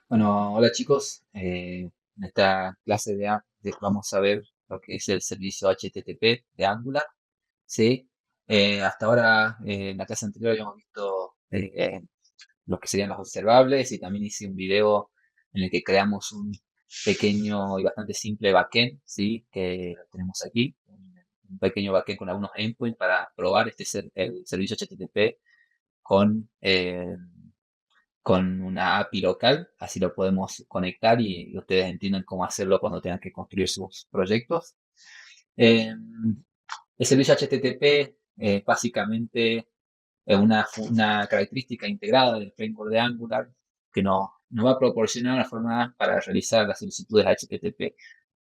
Bueno, hola chicos. En esta clase vamos a ver lo que es el servicio HTTP de Angular. ¿Sí? Hasta ahora, en la clase anterior habíamos visto lo que serían los observables y también hice un video en el que creamos un pequeño y bastante simple backend, ¿sí? Que lo tenemos aquí. Un pequeño backend con algunos endpoints para probar el servicio HTTP con con una API local, así lo podemos conectar y ustedes entienden cómo hacerlo cuando tengan que construir sus proyectos. Eh, el servicio HTTP básicamente es una característica integrada del framework de Angular que nos va a proporcionar una forma para realizar las solicitudes HTTP.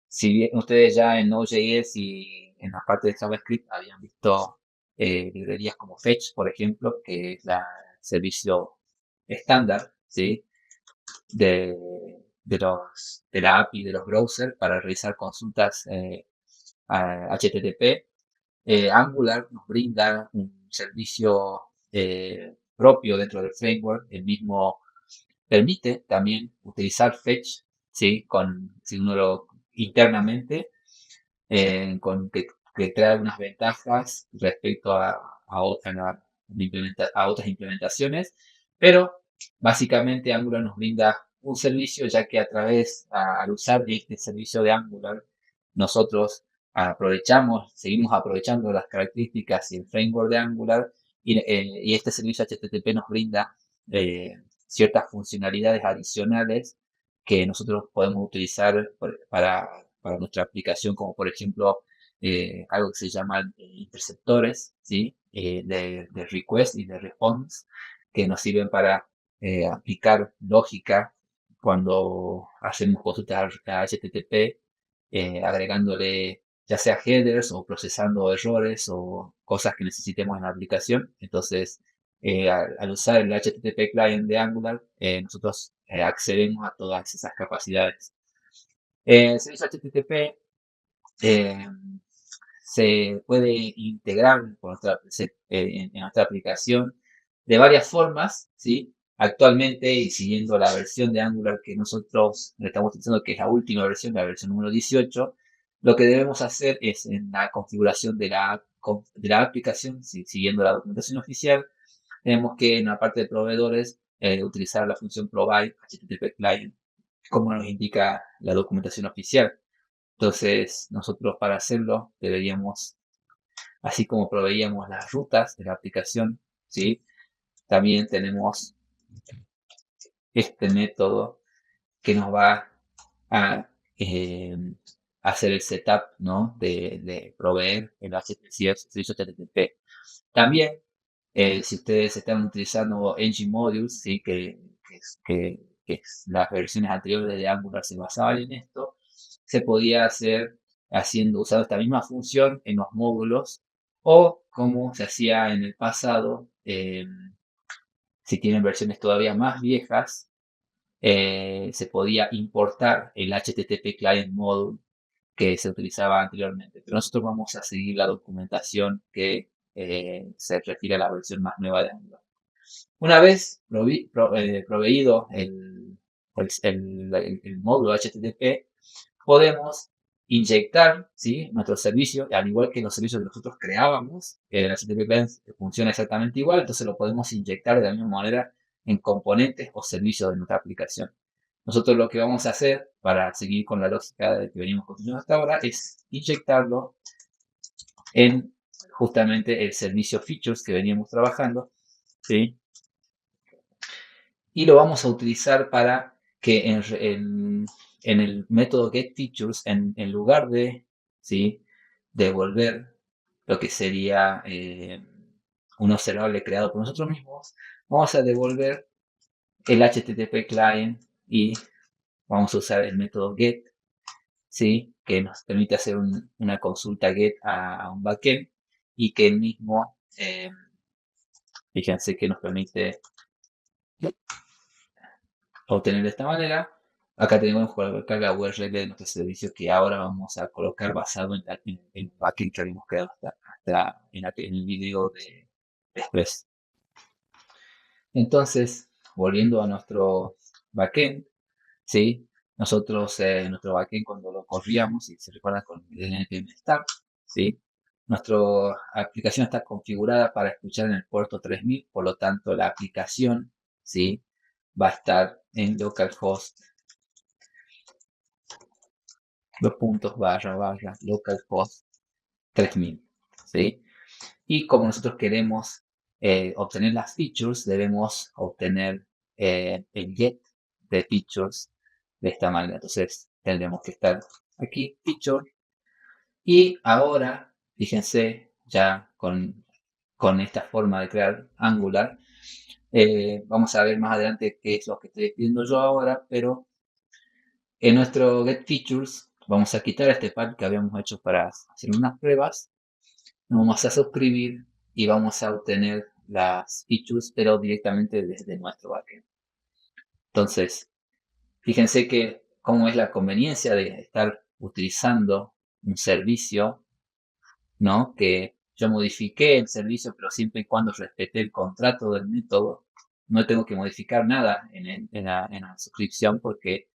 Si bien ustedes ya en Node.js y en la parte de JavaScript habían visto librerías como Fetch, por ejemplo, que es el servicio estándar, ¿sí? de, de la API de los browsers para realizar consultas a HTTP. Angular nos brinda un servicio propio dentro del framework. El mismo permite también utilizar Fetch, ¿sí? Si uno lo internamente, que trae algunas ventajas respecto a otras implementaciones, pero básicamente Angular nos brinda un servicio, ya que al usar este servicio de Angular, nosotros seguimos aprovechando las características y el framework de Angular y este servicio HTTP nos brinda eh, ciertas funcionalidades adicionales que nosotros podemos utilizar para nuestra aplicación, como por ejemplo algo que se llaman interceptores, ¿sí? De request y de response, que nos sirven para aplicar lógica cuando hacemos consultas a HTTP, agregándole ya sea headers o procesando errores o cosas que necesitemos en la aplicación. Entonces, al usar el HTTP client de Angular, nosotros accedemos a todas esas capacidades. El servicio HTTP eh, se puede integrar en nuestra aplicación de varias formas, ¿sí? Actualmente, y siguiendo la versión de Angular que nosotros estamos utilizando, que es la última versión, la versión número 18, lo que debemos hacer es en la configuración de la aplicación, siguiendo la documentación oficial, tenemos que en la parte de proveedores utilizar la función provide HTTP client, como nos indica la documentación oficial. Entonces, nosotros para hacerlo deberíamos, así como proveíamos las rutas de la aplicación, ¿sí? También tenemos este método que nos va a hacer el setup, ¿no? De proveer el servicio HTTP. También, si ustedes están utilizando Engine Modules, ¿sí? Que las versiones anteriores de Angular se basaban en esto, se podía hacer usando esta misma función en los módulos o como se hacía en el pasado, si tienen versiones todavía más viejas, se podía importar el HTTP Client Module que se utilizaba anteriormente. Pero nosotros vamos a seguir la documentación que se refiere a la versión más nueva de Angular. Una vez proveído el módulo HTTP, podemos inyectar, ¿sí? Nuestro servicio, al igual que los servicios que nosotros creábamos, que el HTTP client funciona exactamente igual, entonces lo podemos inyectar de la misma manera en componentes o servicios de nuestra aplicación. Nosotros lo que vamos a hacer para seguir con la lógica de que venimos construyendo hasta ahora es inyectarlo en justamente el servicio features que veníamos trabajando, ¿sí? Y lo vamos a utilizar para que en el método getFeatures, en lugar de, ¿sí? devolver lo que sería un observable creado por nosotros mismos, vamos a devolver el HTTP client y vamos a usar el método get, ¿sí? Que nos permite hacer una consulta get a un backend y que el mismo, fíjense que nos permite obtener de esta manera. Acá tenemos colocar la URL de nuestro servicio que ahora vamos a colocar basado en el backend que habíamos creado en el video de Express. Entonces, volviendo a nuestro backend, ¿sí? Nosotros, nuestro backend, cuando lo corríamos, si se recuerda con el npm start, ¿sí? Nuestra aplicación está configurada para escuchar en el puerto 3000, por lo tanto, la aplicación, ¿sí? Va a estar en localhost, dos puntos, barra, localhost 3000, ¿sí? Y como nosotros queremos obtener las features, debemos obtener el get de features de esta manera. Entonces tendremos que estar aquí, feature. Y ahora, fíjense, ya con esta forma de crear Angular, vamos a ver más adelante qué es lo que estoy escribiendo yo ahora, pero en nuestro get features vamos a quitar este pack que habíamos hecho para hacer unas pruebas. Nos vamos a suscribir y vamos a obtener las features, pero directamente desde nuestro backend. Entonces, fíjense que cómo es la conveniencia de estar utilizando un servicio, ¿no? Que yo modifiqué el servicio, pero siempre y cuando respeté el contrato del método, no tengo que modificar nada en la suscripción porque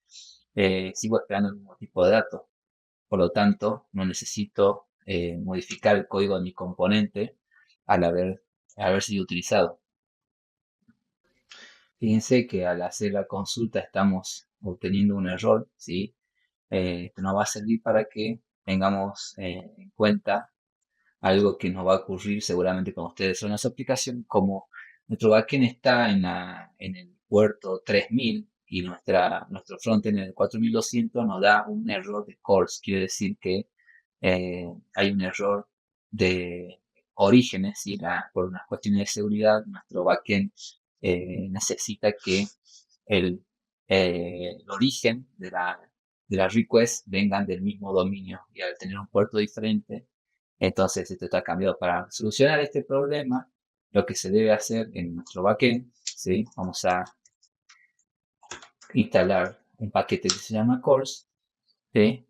sigo esperando el mismo tipo de datos. Por lo tanto, no necesito modificar el código de mi componente al haber sido utilizado. Fíjense que al hacer la consulta estamos obteniendo un error, ¿sí? Esto nos va a servir para que tengamos en cuenta algo que nos va a ocurrir seguramente con ustedes en su aplicación, como nuestro backend está en el puerto 3000 y nuestro frontend en el 4200 nos da un error de course, quiere decir que hay un error de orígenes, ¿sí? Por unas cuestiones de seguridad, nuestro backend necesita que el origen de la request vengan del mismo dominio y al tener un puerto diferente, entonces esto está cambiado. Para solucionar este problema, lo que se debe hacer en nuestro backend, ¿sí? Vamos a instalar un paquete que se llama course, ¿sí?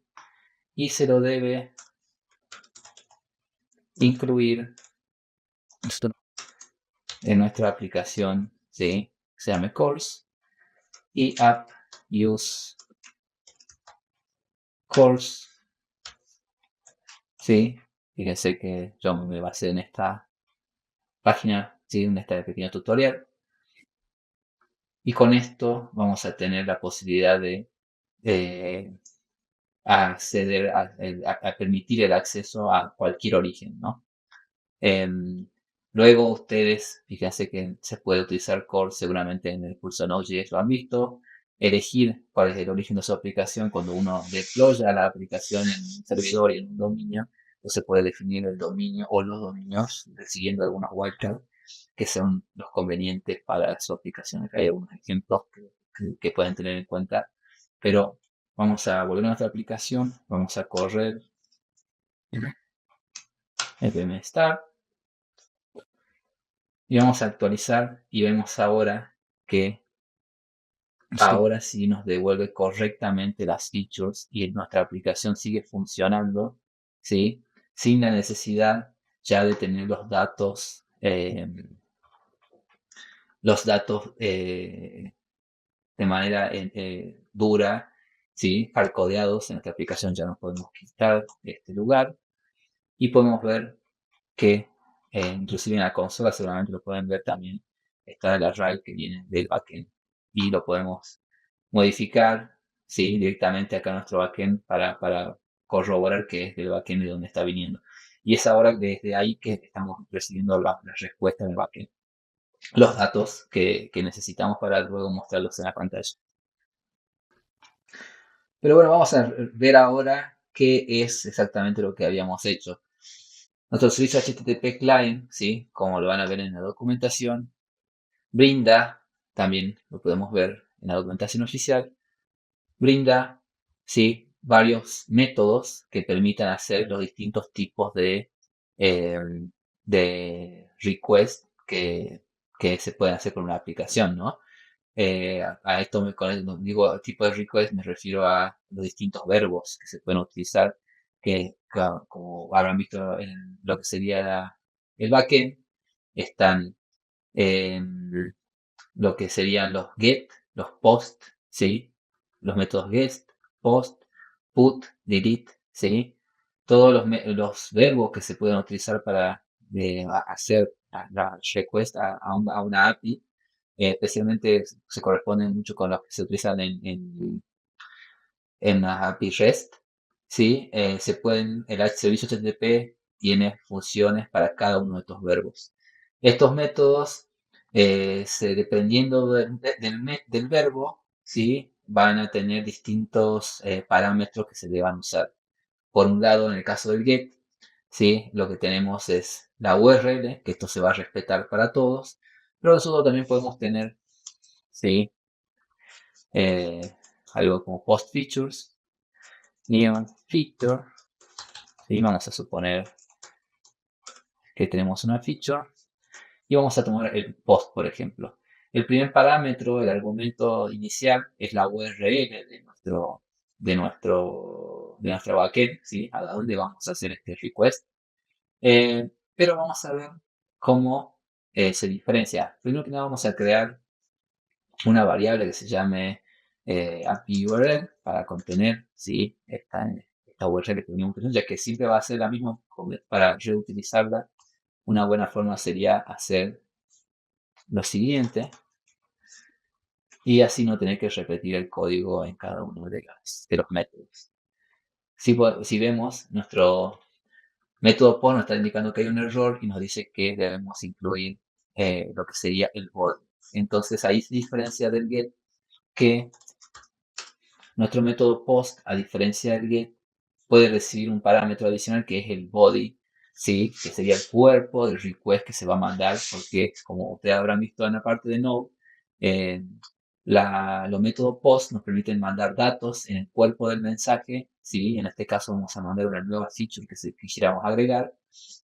Y se lo debe incluir en nuestra aplicación, ¿sí? Se llama course y app use course, ¿sí? Fíjense que yo me basé en esta página, ¿sí? En este pequeño tutorial. Y con esto vamos a tener la posibilidad de acceder a permitir el acceso a cualquier origen, ¿no? Em, Luego ustedes, fíjense que se puede utilizar core, seguramente en el curso Node.js lo han visto, elegir cuál es el origen de su aplicación cuando uno deploya la aplicación en un servidor y en un dominio, entonces puede definir el dominio o los dominios siguiendo algunos wildcards que son los convenientes para su aplicación. Hay algunos ejemplos que pueden tener en cuenta, pero vamos a volver a nuestra aplicación, vamos a correr npm start y vamos a actualizar y vemos ahora que ahora sí nos devuelve correctamente las features y nuestra aplicación sigue funcionando, ¿sí? Sin la necesidad ya de tener los datos de manera dura, ¿sí? Hardcodeados en nuestra aplicación. Ya nos podemos quitar de este lugar y podemos ver que inclusive en la consola seguramente lo pueden ver también, está el array que viene del backend y lo podemos modificar, ¿sí? Directamente acá en nuestro backend para corroborar que es del backend de donde está viniendo. Y es ahora desde ahí que estamos recibiendo la respuesta del backend, los datos que necesitamos para luego mostrarlos en la pantalla. Pero bueno, vamos a ver ahora qué es exactamente lo que habíamos hecho. Nuestro servicio HTTP client, ¿sí? Como lo van a ver en la documentación, brinda, también lo podemos ver en la documentación oficial, brinda, ¿sí? Varios métodos que permitan hacer los distintos tipos eh, de request que se pueden hacer con una aplicación, ¿no? A esto, cuando digo tipo de request, me refiero a los distintos verbos que se pueden utilizar, que como habrán visto en lo que sería el backend, están en lo que serían los get, los post, ¿sí? los métodos get, post, put, delete, ¿sí? Todos los verbos que se pueden utilizar para hacer la request a una API, especialmente se corresponden mucho con los que se utilizan en la API REST, ¿sí? El servicio HTTP tiene funciones para cada uno de estos verbos. Estos métodos, dependiendo del verbo, ¿sí? Van a tener distintos parámetros que se deban usar. Por un lado, en el caso del get, ¿sí? Lo que tenemos es la URL, que esto se va a respetar para todos, pero nosotros también podemos tener, ¿sí? Eh, algo como post features, neon feature, ¿sí? Vamos a suponer que tenemos una feature y vamos a tomar el post, por ejemplo. El primer parámetro, el argumento inicial, es la URL de nuestra backend, ¿sí? A dónde vamos a hacer este request. Pero vamos a ver cómo se diferencia. Primero que nada vamos a crear una variable que se llame API URL para contener, ¿sí? esta URL que venimos utilizando, ya que siempre va a ser la misma para reutilizarla. Una buena forma sería hacer lo siguiente y así no tener que repetir el código en cada uno de los métodos. Si vemos, nuestro método post nos está indicando que hay un error y nos dice que debemos incluir lo que sería el body. Entonces ahí se diferencia del get que nuestro método post, a diferencia del get, puede recibir un parámetro adicional que es el body, ¿sí? Que sería el cuerpo del request que se va a mandar, porque como ustedes habrán visto en la parte de Node, eh, los métodos post nos permiten mandar datos en el cuerpo del mensaje, ¿sí? En este caso vamos a mandar una nueva feature que quisiéramos agregar.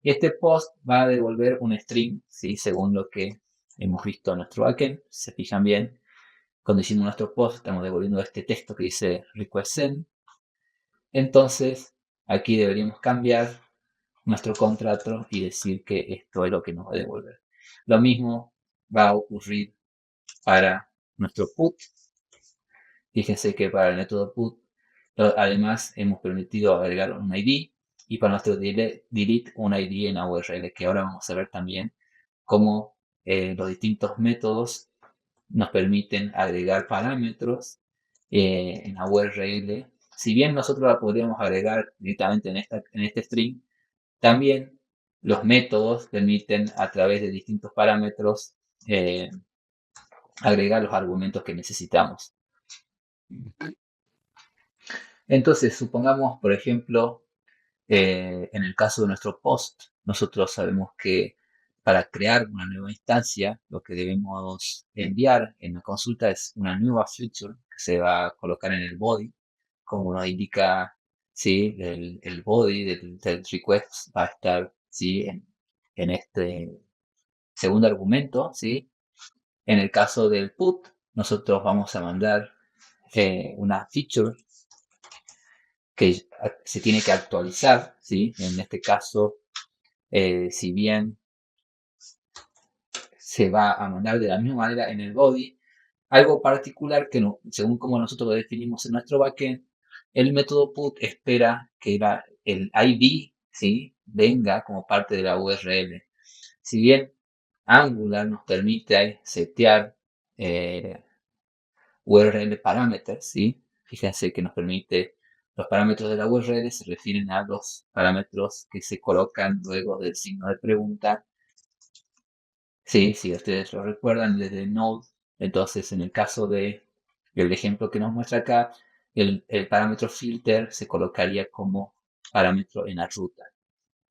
Y este post va a devolver un string, ¿sí? Según lo que hemos visto en nuestro backend. Si se fijan bien, cuando hicimos nuestro post, estamos devolviendo este texto que dice request send. Entonces, aquí deberíamos cambiar nuestro contrato y decir que esto es lo que nos va a devolver. Lo mismo va a ocurrir para nuestro put. Fíjense que para el método put, además hemos permitido agregar un ID y para nuestro delete un ID en la URL, que ahora vamos a ver también cómo los distintos métodos nos permiten agregar parámetros en la URL. Si bien nosotros la podríamos agregar directamente en este string, también los métodos permiten a través de distintos parámetros eh, agregar los argumentos que necesitamos. Entonces, supongamos, por ejemplo, en el caso de nuestro post, nosotros sabemos que para crear una nueva instancia, lo que debemos enviar en la consulta es una nueva feature que se va a colocar en el body, como nos indica, ¿sí? El body del request va a estar, ¿sí? En este segundo argumento, ¿sí? En el caso del put, nosotros vamos a mandar una feature que se tiene que actualizar, ¿sí? En este caso, si bien se va a mandar de la misma manera en el body, algo particular que no, según como nosotros lo definimos en nuestro backend, el método put espera que el ID, ¿sí? Venga como parte de la URL. Si bien Angular nos permite setear URL parameters, ¿sí? Fíjense que nos permite, los parámetros de la URL se refieren a los parámetros que se colocan luego del signo de pregunta. Sí, si ustedes lo recuerdan desde Node, entonces en el caso del ejemplo que nos muestra acá, el parámetro filter se colocaría como parámetro en la ruta.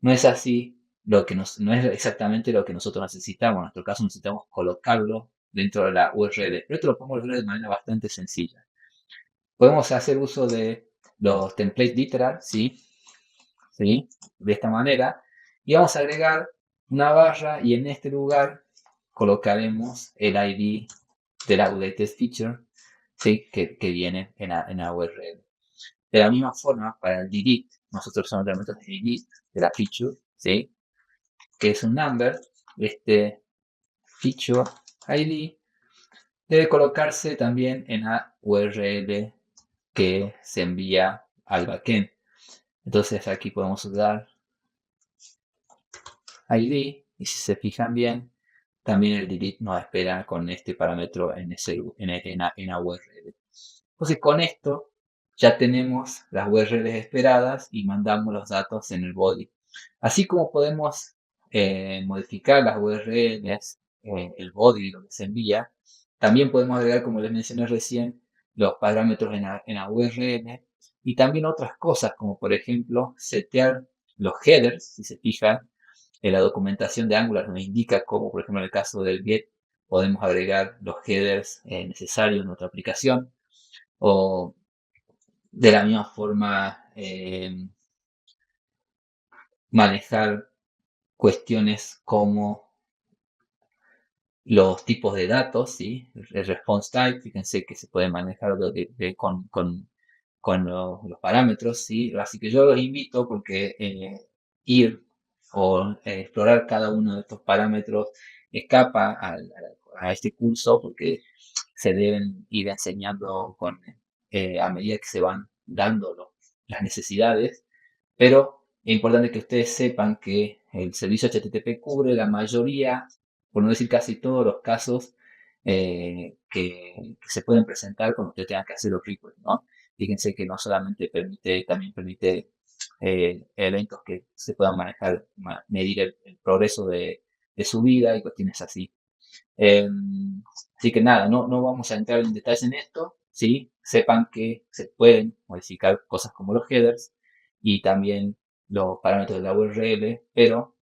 No es así, no es exactamente lo que nosotros necesitamos. En nuestro caso necesitamos colocarlo dentro de la URL. Pero esto lo podemos ver de manera bastante sencilla. Podemos hacer uso de los templates literal, ¿sí? ¿Sí? De esta manera. Y vamos a agregar una barra y en este lugar colocaremos el ID de la latest feature, ¿sí? que viene en la URL. De la misma forma, para el delete, nosotros usamos el método de delete de la feature, ¿sí? Que es un number. Este feature ID debe colocarse también en la URL que se envía al backend. Entonces aquí podemos usar ID y si se fijan bien, también el delete nos espera con este parámetro en la URL. Entonces con esto ya tenemos las URLs esperadas y mandamos los datos en el body. Así como podemos modificar las URLs, el body, lo que se envía, también podemos agregar, como les mencioné recién, los parámetros en la URL y también otras cosas, como por ejemplo setear los headers, si se fijan, la documentación de Angular nos indica cómo, por ejemplo, en el caso del get, podemos agregar los headers necesarios en nuestra aplicación o de la misma forma manejar cuestiones como los tipos de datos, ¿sí? El response type, fíjense que se puede manejar con los parámetros, ¿sí? Así que yo los invito porque ir o explorar cada uno de estos parámetros escapa a este curso porque se deben ir enseñando a medida que se van dando las necesidades, pero es importante que ustedes sepan que el servicio HTTP cubre la mayoría, por no decir casi todos los casos que se pueden presentar cuando usted tenga que hacer los requests, ¿no? Fíjense que no solamente permite, también permite eventos que se puedan manejar, medir el progreso de su vida y cuestiones así. Eh, Así que nada, no vamos a entrar en detalles en esto, ¿sí? Sepan que se pueden modificar cosas como los headers y también los parámetros de la URL, pero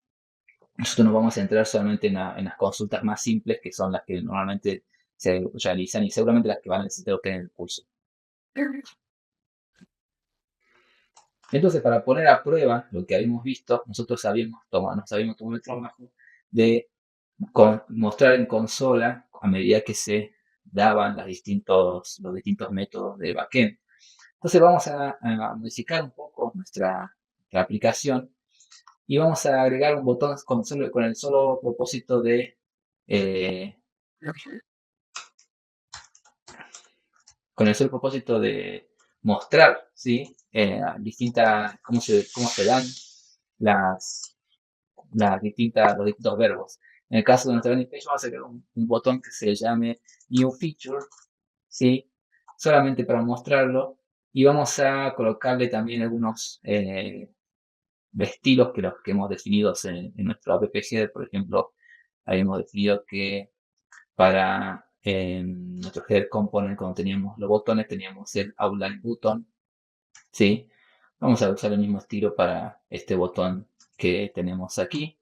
nosotros nos vamos a centrar solamente en las consultas más simples, que son las que normalmente se realizan y seguramente las que van a necesitar ustedes en el curso. Entonces, para poner a prueba lo que habíamos visto, nos habíamos tomado el trabajo de mostrar en consola a medida que se daban los distintos métodos de backend. Entonces vamos a modificar un poco nuestra aplicación y vamos a agregar un botón con el solo propósito eh, de mostrar, ¿sí? Cómo se dan las, los distintos verbos. En el caso de nuestra landing page vamos a crear un botón que se llame New Feature, ¿sí? Solamente para mostrarlo. Y vamos a colocarle también algunos estilos que los que hemos definido en nuestro app-header. Por ejemplo, habíamos definido que para nuestro header component, cuando teníamos los botones, teníamos el outline button, ¿sí? Vamos a usar el mismo estilo para este botón que tenemos aquí,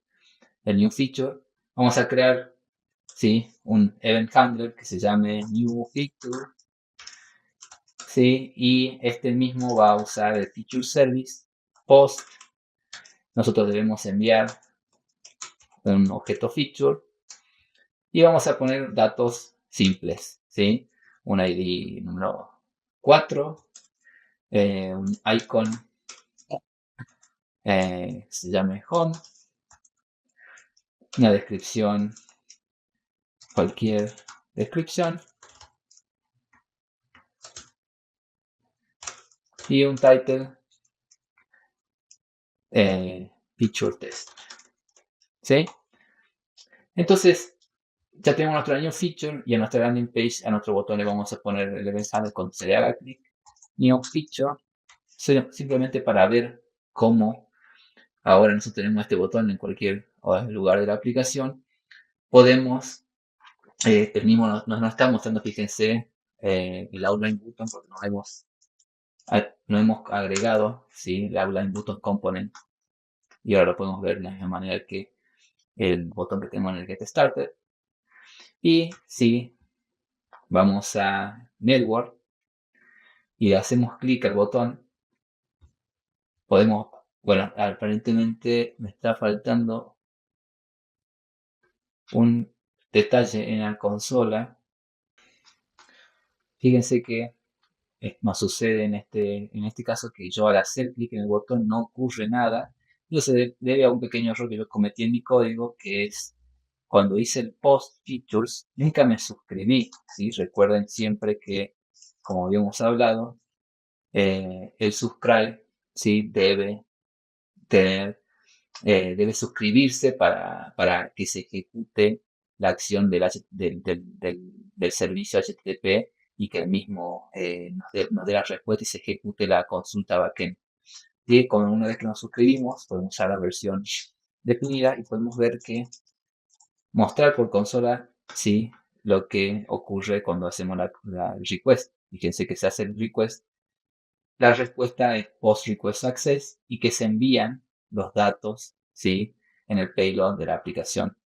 el new feature. Vamos a crear, ¿sí? Un event handler que se llame new feature, ¿sí? Y este mismo va a usar el feature service post. Nosotros debemos enviar un objeto feature y vamos a poner datos simples, ¿sí? Un ID número 4, un icon se llame home, una descripción, cualquier descripción, y un title feature test, ¿sí? Entonces, ya tenemos nuestro new feature y a nuestra landing page, a nuestro botón le vamos a poner el event handler cuando se le haga clic, new feature, simplemente para ver cómo ahora nosotros tenemos este botón en cualquier lugar de la aplicación. Podemos, el mismo nos está mostrando, fíjense, el outline button porque no hemos agregado, ¿sí? El outline button component y ahora lo podemos ver de la misma manera que el botón que tenemos en el get started. Y si vamos a network y hacemos clic al botón, podemos, bueno, aparentemente me está faltando un detalle en la consola. Fíjense que nos sucede en este caso que yo al hacer clic en el botón no ocurre nada. Eso se debe a un pequeño error que yo cometí en mi código, que es cuando hice el post features, nunca me suscribí, ¿sí? Recuerden siempre que, como habíamos hablado, el subscribe, ¿sí? Debe suscribirse para que se ejecute la acción del servicio HTTP y que el mismo nos dé la respuesta y se ejecute la consulta backend. Y una vez que nos suscribimos, podemos usar la versión definida y podemos ver que mostrar por consola, sí, lo que ocurre cuando hacemos la request. Fíjense que se hace el request, la respuesta es post request access y que se envían los datos, sí, en el payload de la aplicación.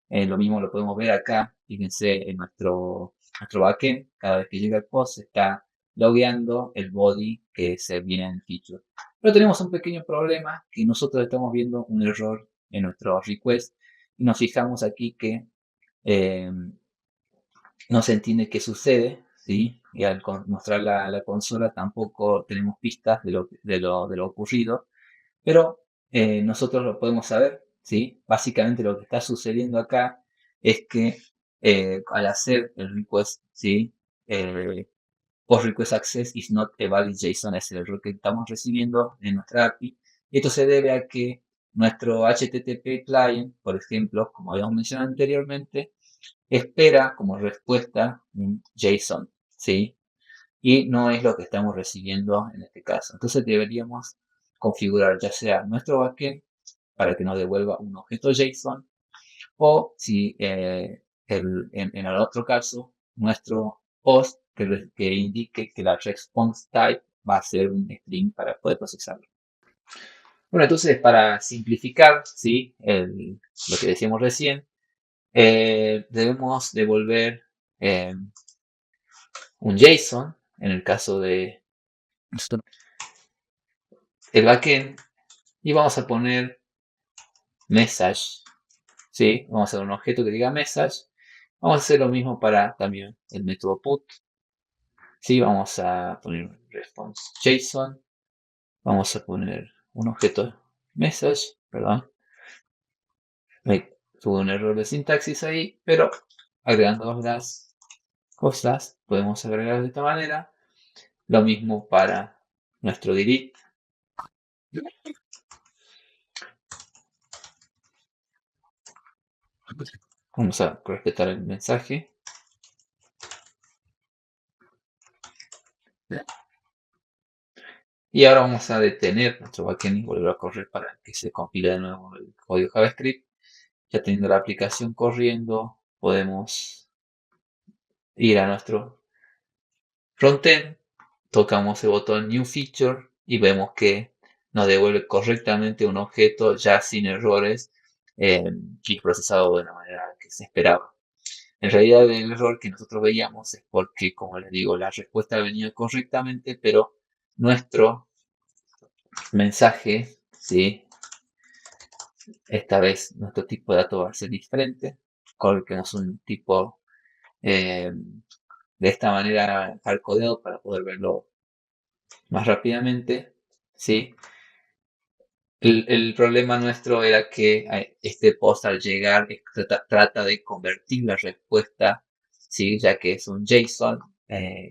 Lo mismo lo podemos ver acá, fíjense en nuestro backend, cada vez que llega el post está logueando el body que se viene en feature. Pero tenemos un pequeño problema que nosotros estamos viendo un error en nuestro request y nos fijamos aquí que eh, no se entiende qué sucede, ¿sí? Y al mostrar la consola tampoco tenemos pistas de lo ocurrido, pero nosotros lo podemos saber, ¿sí? Básicamente lo que está sucediendo acá es que al hacer el request, ¿sí? Post request access is not a valid JSON es el error que estamos recibiendo en nuestra API. Y esto se debe a que nuestro HTTP client, por ejemplo, como habíamos mencionado anteriormente, espera como respuesta un JSON, ¿sí? Y no es lo que estamos recibiendo en este caso. Entonces deberíamos configurar ya sea nuestro backend para que nos devuelva un objeto JSON o si en el otro caso nuestro post que indique que la response type va a ser un string para poder procesarlo. Bueno, entonces para simplificar, ¿sí? Lo que decíamos recién, debemos devolver un JSON en el caso de el backend y vamos a poner message, ¿sí? Vamos a hacer un objeto que diga message. Vamos a hacer lo mismo para también el método put, ¿sí? Vamos a poner response JSON. Vamos a poner un objeto message, perdón. Tuve un error de sintaxis ahí, pero agregando las cosas podemos agregar de esta manera. Lo mismo para nuestro delete. Vamos a respetar el mensaje. Y ahora vamos a detener nuestro backend y volver a correr para que se compile de nuevo el código JavaScript. Ya teniendo la aplicación corriendo, podemos ir a nuestro frontend, tocamos el botón New Feature y vemos que nos devuelve correctamente un objeto ya sin errores y procesado de la manera que se esperaba. En realidad el error que nosotros veíamos es porque, como les digo, la respuesta venía correctamente, pero nuestro mensaje, ¿sí? Esta vez nuestro tipo de datos va a ser diferente. Coloquemos un tipo de esta manera hardcodeado para poder verlo más rápidamente, ¿sí? El problema nuestro era que este post al llegar trata de convertir la respuesta, ¿sí? Ya que es un JSON,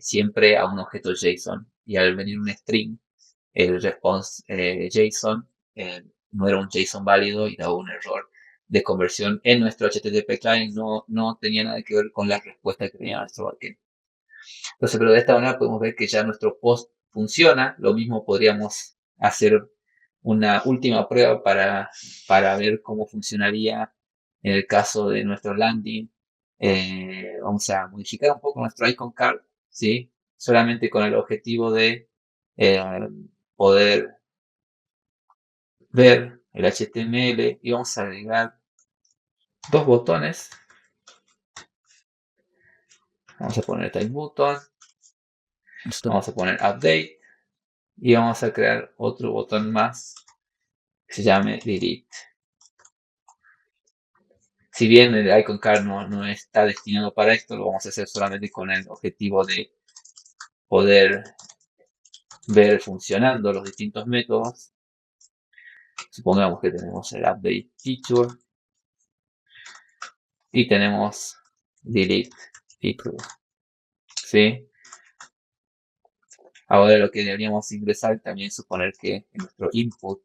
siempre a un objeto JSON. Y al venir un string, el response JSON no era un JSON válido y daba un error de conversión en nuestro HTTP client. No tenía nada que ver con la respuesta que tenía nuestro backend. Entonces, pero de esta manera podemos ver que ya nuestro post funciona. Lo mismo podríamos hacer una última prueba para ver cómo funcionaría en el caso de nuestro landing. Vamos a modificar un poco nuestro icon card, ¿sí? Solamente con el objetivo de poder ver el HTML y vamos a agregar dos botones. Vamos a poner type button, vamos a poner update y vamos a crear otro botón más que se llame delete. Si bien el icon card no está destinado para esto, lo vamos a hacer solamente con el objetivo de poder ver funcionando los distintos métodos. Supongamos que tenemos el update feature y tenemos delete feature, ¿sí? Ahora lo que deberíamos ingresar también es suponer que en nuestro input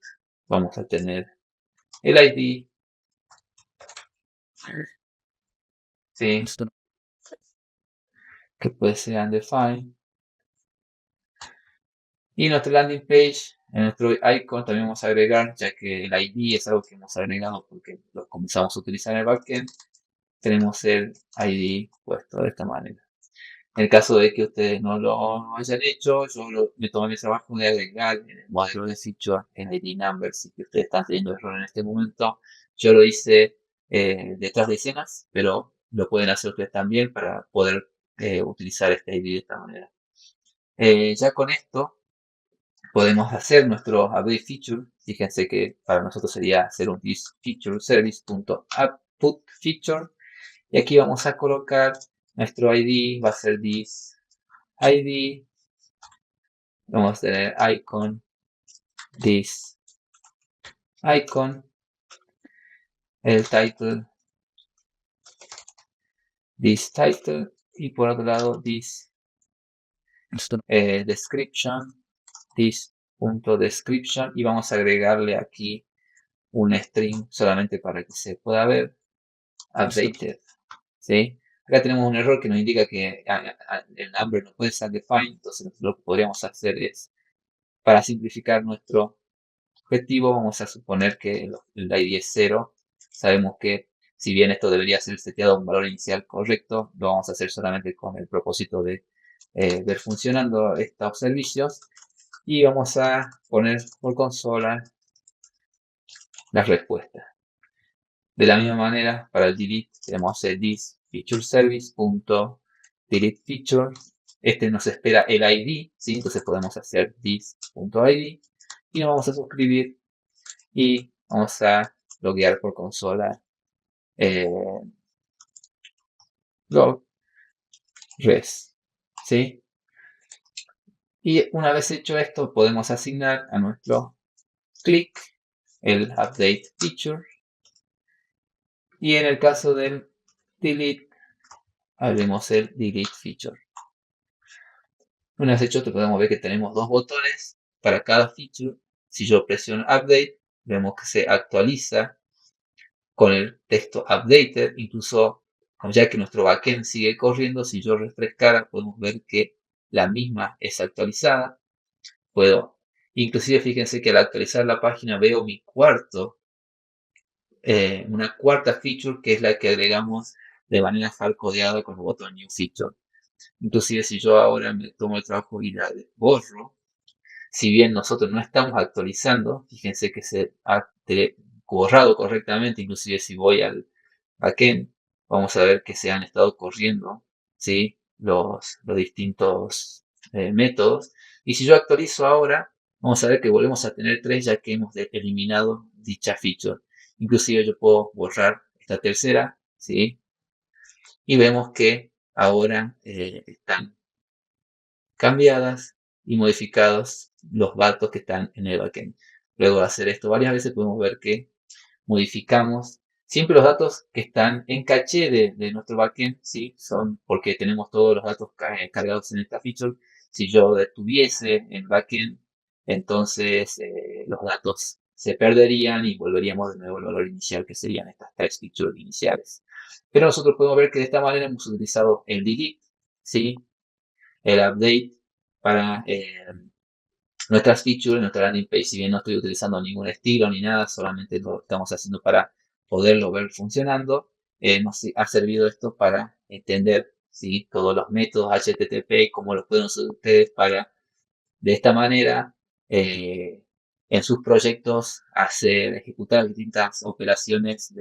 vamos a tener el ID, ¿sí? listo. Que puede ser undefined. Y nuestra landing page, en nuestro icon también vamos a agregar, ya que el ID es algo que hemos agregado porque lo comenzamos a utilizar en el backend, tenemos el ID puesto de esta manera. En el caso de que ustedes no lo hayan hecho, me tomé el trabajo de agregar en el modelo de feature el ID number, si que ustedes están teniendo error en este momento. Yo lo hice detrás de escenas, pero lo pueden hacer ustedes también para poder utilizar este ID de esta manera. Ya con esto podemos hacer nuestro update feature. Fíjense que para nosotros sería hacer un this feature service.output feature. Y aquí vamos a colocar nuestro ID, va a ser this ID. Vamos a tener icon, this icon, el title, this title. Y por otro lado, this Listo. description, this.description. Y vamos a agregarle aquí un string solamente para que se pueda ver. Listo. Updated. ¿Sí? Acá tenemos un error que nos indica que el number no puede ser defined, entonces lo que podríamos hacer es, para simplificar nuestro objetivo, vamos a suponer que el ID es 0. Sabemos que si bien esto debería ser seteado a un valor inicial correcto, lo vamos a hacer solamente con el propósito de ver funcionando estos servicios. Y vamos a poner por consola las respuestas. De la misma manera, para el delete tenemos el this feature service.delete feature. Este nos espera el ID, ¿sí? Entonces podemos hacer this.id y nos vamos a suscribir y vamos a loguear por consola eh, log res, ¿sí? Y una vez hecho esto, podemos asignar a nuestro click el update feature. Y en el caso del delete, haremos el delete feature. Una vez hecho esto, podemos ver que tenemos dos botones para cada feature. Si yo presiono update, vemos que se actualiza con el texto updated. Incluso, ya que nuestro backend sigue corriendo, si yo refrescara, podemos ver que la misma es actualizada. Inclusive fíjense que al actualizar la página veo una cuarta feature, que es la que agregamos de manera hardcodeada con el botón new feature. Inclusive si yo ahora me tomo el trabajo y la borro, si bien nosotros no estamos actualizando, fíjense que se ha borrado correctamente, inclusive si voy al backend, vamos a ver que se han estado corriendo, ¿sí? los distintos métodos. Y si yo actualizo ahora, vamos a ver que volvemos a tener 3 ya que hemos eliminado dicha feature. Inclusive yo puedo borrar esta tercera, ¿sí? Y vemos que ahora están cambiadas y modificados los datos que están en el backend. Luego de hacer esto varias veces podemos ver que modificamos siempre los datos que están en caché de nuestro backend, ¿sí? Son porque tenemos todos los datos cargados en esta feature. Si yo detuviese el backend, entonces los datos se perderían y volveríamos de nuevo al valor inicial, que serían estas 3 features iniciales. Pero nosotros podemos ver que de esta manera hemos utilizado el delete, ¿sí? El update para nuestras features, nuestra landing page. Si bien no estoy utilizando ningún estilo ni nada, solamente lo estamos haciendo para poderlo ver funcionando, nos ha servido esto para entender, ¿sí? Todos los métodos HTTP, cómo los pueden usar ustedes para, de esta manera, en sus proyectos, ejecutar distintas operaciones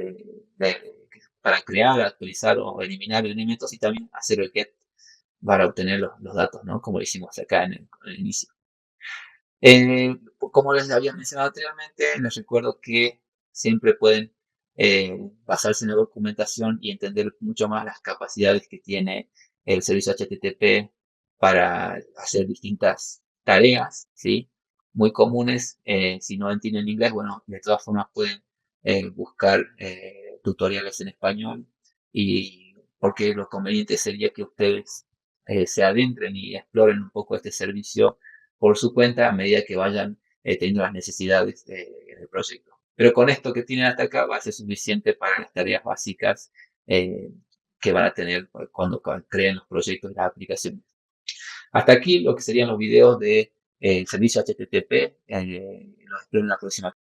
para crear, actualizar o eliminar elementos y también hacer el get para obtener los datos, ¿no? Como lo hicimos acá en el inicio. Como les había mencionado anteriormente, les recuerdo que siempre pueden basarse en la documentación y entender mucho más las capacidades que tiene el servicio HTTP para hacer distintas tareas, ¿sí? Muy comunes. Si no entienden inglés, bueno, de todas formas pueden buscar tutoriales en español y porque lo conveniente sería que ustedes se adentren y exploren un poco este servicio por su cuenta a medida que vayan teniendo las necesidades del proyecto. Pero con esto que tienen hasta acá va a ser suficiente para las tareas básicas eh, que van a tener cuando creen los proyectos y las aplicaciones. Hasta aquí lo que serían los videos de servicio HTTP. Los espero en la próxima.